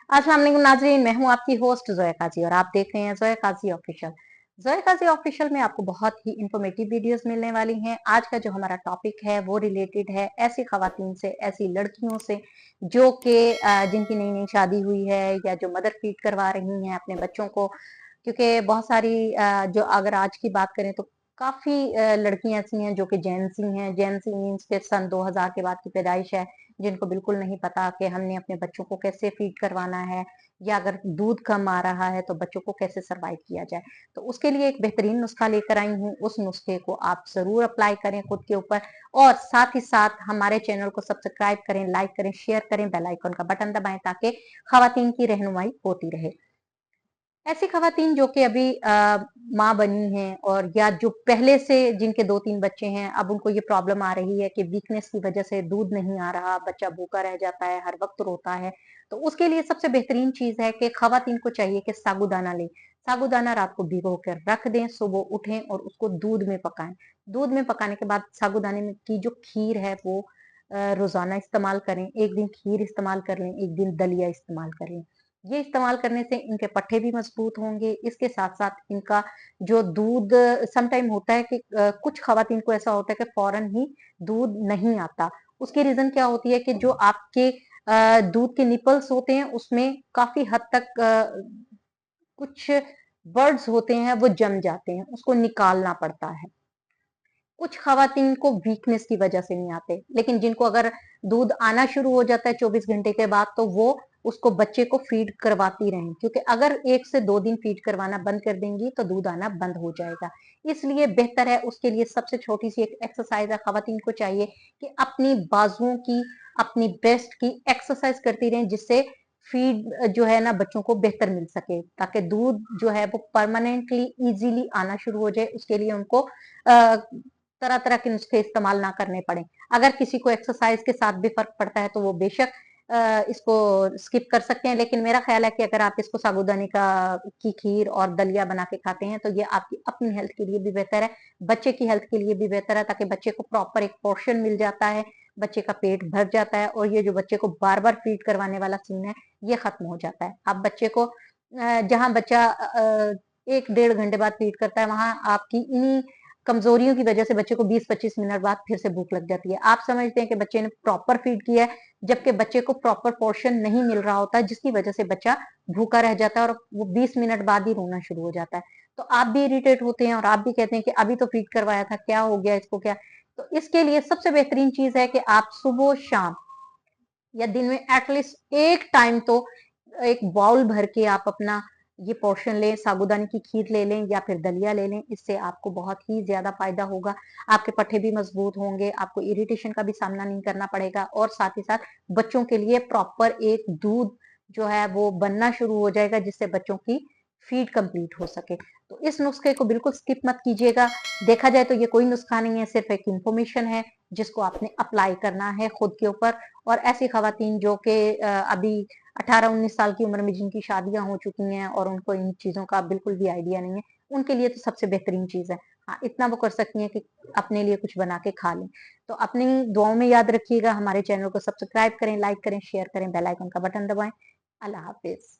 अस्सलाम वालेकुम नाज़रीन, मैं हूँ आपकी होस्ट ज़ोया काज़ी और आप देख रहे हैं ज़ोया काज़ी ऑफिशियल। ज़ोया काज़ी ऑफिशियल में आपको बहुत ही इंफॉर्मेटिव वीडियोस मिलने वाली हैं। आज का जो हमारा टॉपिक है वो रिलेटेड है ऐसी खवातीन से, ऐसी लड़कियों से जो कि जिनकी नई-नई शादी हुई है या जो मदर फीड करवा रही हैं अपने बच्चों को। क्योंकि बहुत सारी जो अगर आज की बात करें तो काफ़ी लड़कियाँ ऐसी हैं जो कि जेन ज़ी हैं। जेन ज़ी मीन्स के सन 2000 के बाद की पैदाइश है, जिनको बिल्कुल नहीं पता कि हमने अपने बच्चों को कैसे फीड करवाना है या अगर दूध कम आ रहा है तो बच्चों को कैसे सरवाइव किया जाए। तो उसके लिए एक बेहतरीन नुस्खा लेकर आई हूँ। उस नुस्खे को आप ज़रूर अप्लाई करें खुद के ऊपर और साथ ही साथ हमारे चैनल को सब्सक्राइब करें, लाइक करें, शेयर करें, बेल आइकन का बटन दबाएँ ताकि खवातीन की रहनुमाई होती रहे। ऐसी खवातीन जो कि अभी माँ बनी हैं और या जो पहले से जिनके 2-3 बच्चे हैं, अब उनको ये प्रॉब्लम आ रही है कि वीकनेस की वजह से दूध नहीं आ रहा, बच्चा भूखा रह जाता है, हर वक़्त रोता है। तो उसके लिए सबसे बेहतरीन चीज़ है कि खवातीन को चाहिए कि साबूदाना लें। साबूदाना रात को भिगो कर रख दें, सुबह उठें और उसको दूध में पकाएँ। दूध में पकाने के बाद साबूदाने में की जो खीर है वो रोज़ाना इस्तेमाल करें। एक दिन खीर इस्तेमाल कर लें, एक दिन दलिया इस्तेमाल कर लें। ये इस्तेमाल करने से इनके पट्टे भी मजबूत होंगे। इसके साथ-साथ इनका जो दूध सम टाइम होता है कि कुछ खवातीन को ऐसा होता है कि फ़ौरन ही दूध नहीं आता। उसकी रीज़न क्या होती है कि जो आपके दूध के निपल्स होते हैं उसमें काफ़ी हद तक कुछ बर्ड्स होते हैं वो जम जाते हैं, उसको निकालना पड़ता है। कुछ खवातीन को वीकनेस की वजह से नहीं आते, लेकिन जिनको अगर दूध आना शुरू हो जाता है 24 घंटे के बाद तो वो उसको बच्चे को फीड करवाती रहें, क्योंकि अगर 1 से 2 दिन फीड करवाना बंद कर देंगी तो दूध आना बंद हो जाएगा। इसलिए बेहतर है उसके लिए सबसे छोटी-सी एक एक्सरसाइज़ है खवातीन को चाहिए कि अपनी बाजुओं की, अपनी ब्रेस्ट की एक्सरसाइज़ करती रहें जिससे फीड जो है ना बच्चों को बेहतर मिल सके, ताकि दूध जो है वो परमानेंटली ईज़िली आना शुरू हो जाए। उसके लिए उनको तरह-तरह के नुस्खे इस्तेमाल ना करने पड़ें। अगर किसी को एक्सरसाइज़ के साथ भी फ़र्क पड़ता है तो वो बेशक इसको स्किप कर सकते हैं, लेकिन मेरा ख़्याल है कि अगर आप इसको साबूदाने की खीर और दलिया बना के खाते हैं तो ये आपकी अपनी हेल्थ के लिए भी बेहतर है, बच्चे की हेल्थ के लिए भी बेहतर है, ताकि बच्चे को प्रॉपर एक पोर्शन मिल जाता है, बच्चे का पेट भर जाता है और ये जो बच्चे को बार-बार फीड करवाने वाला सीन है, ये ख़त्म हो जाता है। आप बच्चे को जहाँ बच्चा 1 डेढ़ घंटे बाद फीड करता है, वहाँ आपकी इन्हीं कमजोरियों की वजह से बच्चे को 20-25 मिनट बाद फिर से भूख लग जाती है। आप समझते हैं कि बच्चे ने प्रॉपर फीड किया है, जबकि बच्चे को प्रॉपर पोर्शन नहीं मिल रहा होता है, जिसकी वजह से बच्चा भूखा रह जाता है और वो 20 मिनट बाद ही रोना शुरू हो जाता है। तो आप भी इरिटेट होते हैं और आप भी कहते हैं कि अभी तो फीड करवाया था, क्या हो गया इसको क्या? तो इसके लिए सबसे बेहतरीन चीज़ है कि आप सुबह-शाम या दिन में एटलीस्ट एक टाइम तो एक बाउल भर के आप अपना ये पोर्शन लें, साबूदाने की खीर ले लें या फिर दलिया ले लें, इससे आपको बहुत ही ज़्यादा फ़ायदा होगा। आपके पट्टे भी मज़बूत होंगे, आपको इरिटेशन का भी सामना नहीं करना पड़ेगा और साथ ही साथ बच्चों के लिए प्रॉपर एक दूध जो है वो बनना शुरू हो जाएगा जिससे बच्चों की फीड कंप्लीट हो सके। तो इस नुस्खे को बिल्कुल स्किप मत कीजिएगा। देखा जाए तो ये कोई नुस्खा नहीं है, सिर्फ़ एक इन्फॉर्मेशन है जिसको आपने अप्लाई करना है खुद के ऊपर। और ऐसी खवातीन जो कि अभी 18-19 साल की उम्र में जिनकी शादियां हो चुकी हैं और उनको इन चीज़ों का बिल्कुल भी आइडिया नहीं है, उनके लिए तो सबसे बेहतरीन चीज़ है। हाँ, इतना वो कर सकती हैं कि अपने लिए कुछ बना के खा लें। तो अपनी दुआओं में याद रखिएगा, हमारे चैनल को सब्सक्राइब करें, लाइक करें, शेयर करें, बेल आइकन का बटन दबाएं। अल्लाह हाफ़िज़।